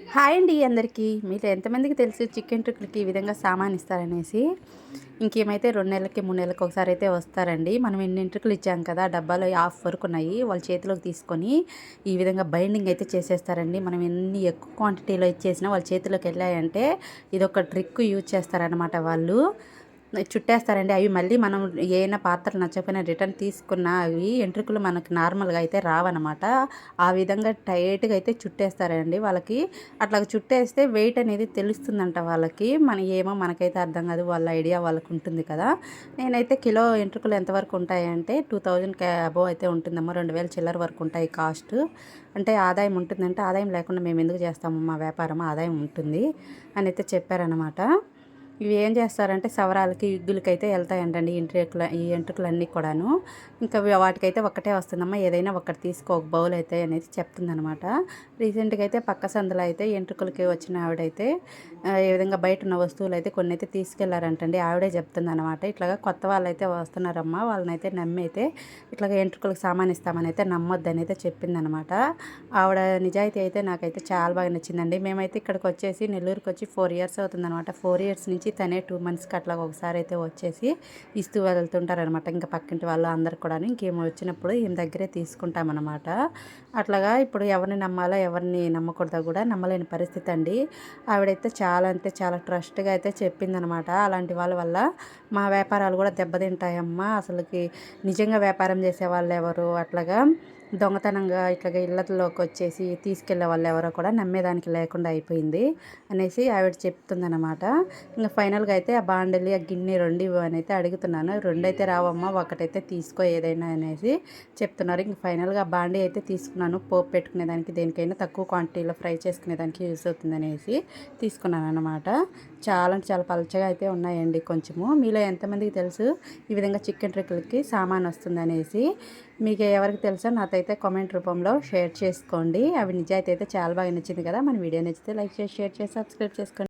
Hi అండి అందరికీ. మీరు ఎంతమందికి తెలుసు చికెన్ ట్రిక్‌లకి ఈ విధంగా సామాను ఇస్తారనేసి. ఇంకేమైతే 2 నెలలకి, 3 నెలలకి ఒకసారి అయితే వస్తారండి. మనం ఇన్ని ఎంట్రుకలు ఇచ్చాం కదా! డబ్బాలో హాఫ్ వరకు ఉన్నాయి. వాళ్ళ చేతిలోకి తీసుకొని ఈ విధంగా బైండింగ్ అయితే చేసేస్తారండి. మనం ఎన్ని ఎక్కువ క్వాంటిటీలో ఇచ్చేసినా వాళ్ళ చేతిలోకి వెళ్ళాయంటే ఇదొక ట్రిక్ యూజ్ చేస్తారనమాట వాళ్ళు. చుట్టేస్తారండి. అవి మళ్ళీ మనం ఏమైనా పాత్రలు నచ్చకపోయినా రిటర్న్ తీసుకున్న అవి ఎంట్రుకలు మనకు నార్మల్‌గా అయితే రావనమాట. ఆ విధంగా టైట్‌గా అయితే చుట్టేస్తారండి వాళ్ళకి. అట్లా చుట్టేస్తే వెయిట్ అనేది తెలుస్తుందంట వాళ్ళకి. ఏమో మనకైతే అర్థం కాదు. వాళ్ళ ఐడియా వాళ్ళకుంటుంది కదా! నేనైతే కిలో ఎంట్రుకలు ఎంతవరకు ఉంటాయంటే 2000కి అబోవ్ అయితే ఉంటుందమ్మా. 2000 చిల్లర వరకు ఉంటాయి కాస్ట్. అంటే ఆదాయం ఉంటుందంటే, ఆదాయం లేకుండా మేము ఎందుకు చేస్తాము మా వ్యాపారం, ఆదాయం ఉంటుంది అనైతే చెప్పారనమాట. ఇవి ఏం చేస్తారంటే సవరాలకి, విగ్గులకైతే వెళ్తాయంటండి ఈ ఎంట్రుకలన్నీ కూడాను. ఇంకా వాటికైతే ఒక్కటే వస్తుందమ్మా, ఏదైనా ఒక్కటి తీసుకో ఒక బౌల్ అయితే అనేది చెప్తుందనమాట. రీసెంట్‌గా అయితే పక్క సందులో అయితే ఎంట్రుకలకి వచ్చిన ఆవిడైతే ఈ విధంగా బయట ఉన్న వస్తువులు అయితే కొన్ని అయితే తీసుకెళ్లారంటండి. ఆవిడే చెప్తుందనమాట. ఇట్లాగా కొత్త వాళ్ళైతే వస్తున్నారమ్మా, వాళ్ళనైతే నమ్మి అయితే ఇట్లాగా ఎంట్రుకలకు సామాను ఇస్తామని అయితే నమ్మొద్దని అయితే చెప్పిందనమాట. ఆవిడ నిజాయితీ అయితే నాకైతే చాలా బాగా నచ్చిందండి. మేమైతే ఇక్కడికి వచ్చేసి నెల్లూరుకి వచ్చి 4 ఇయర్స్ అవుతుందనమాట. 4 ఇయర్స్ నుంచి తనే 2 మంత్స్‌కి అట్లా ఒకసారి అయితే వచ్చేసి ఇస్తూ వెళ్తుంటారనమాట. ఇంకా పక్కింటి వాళ్ళు అందరు కూడాను. ఇంకేమో వచ్చినప్పుడు ఈమె దగ్గరే తీసుకుంటామనమాట. అట్లాగా ఇప్పుడు ఎవరిని నమ్మాలో ఎవరిని నమ్మకూడదో కూడా నమ్మలేని పరిస్థితి అండి. ఆవిడైతే చాలా అంటే చాలా ట్రస్ట్‌గా అయితే చెప్పిందనమాట. అలాంటి వాళ్ళ వల్ల మా వ్యాపారాలు కూడా దెబ్బతింటాయమ్మా. అసలుకి నిజంగా వ్యాపారం చేసేవాళ్ళు ఎవరు, అట్లాగా దొంగతనంగా ఇట్లాగా ఇళ్ళలోకి వచ్చేసి తీసుకెళ్ళే వాళ్ళు ఎవరో కూడా నమ్మేదానికి లేకుండా అయిపోయింది అనేసి ఆవిడ చెప్తుందనమాట. ఇంక ఫైనల్‌గా అయితే ఆ బాండలి, ఆ గిన్నె 2 ఇవ్వని అయితే అడుగుతున్నాను. 2 అయితే రావమ్మా, ఒకటైతే తీసుకో ఏదైనా అనేసి చెప్తున్నారు. ఇంక ఫైనల్‌గా ఆ బాండీ అయితే తీసుకున్నాను. పోపు పెట్టుకునేదానికి, దేనికైనా తక్కువ క్వాంటిటీలో ఫ్రై చేసుకునేదానికి యూజ్ అవుతుందనేసి తీసుకున్నాననమాట. చాలా అంటే చాలా పలచగా అయితే ఉన్నాయండి కొంచెము. మీలో ఎంతమందికి తెలుసు ఈ విధంగా చికెన్ ట్రిక్కులకి సామాను వస్తుందనేసి? మీకు ఎవరికి తెలుసో నాతో అయితే కామెంట్ రూపంలో షేర్ చేసుకోండి. అవి నిజాయితీ అయితే చాలా బాగా నచ్చింది కదా! మన వీడియో నచ్చితే లైక్ చేసి, షేర్ చేసి, సబ్స్క్రైబ్ చేసుకోండి.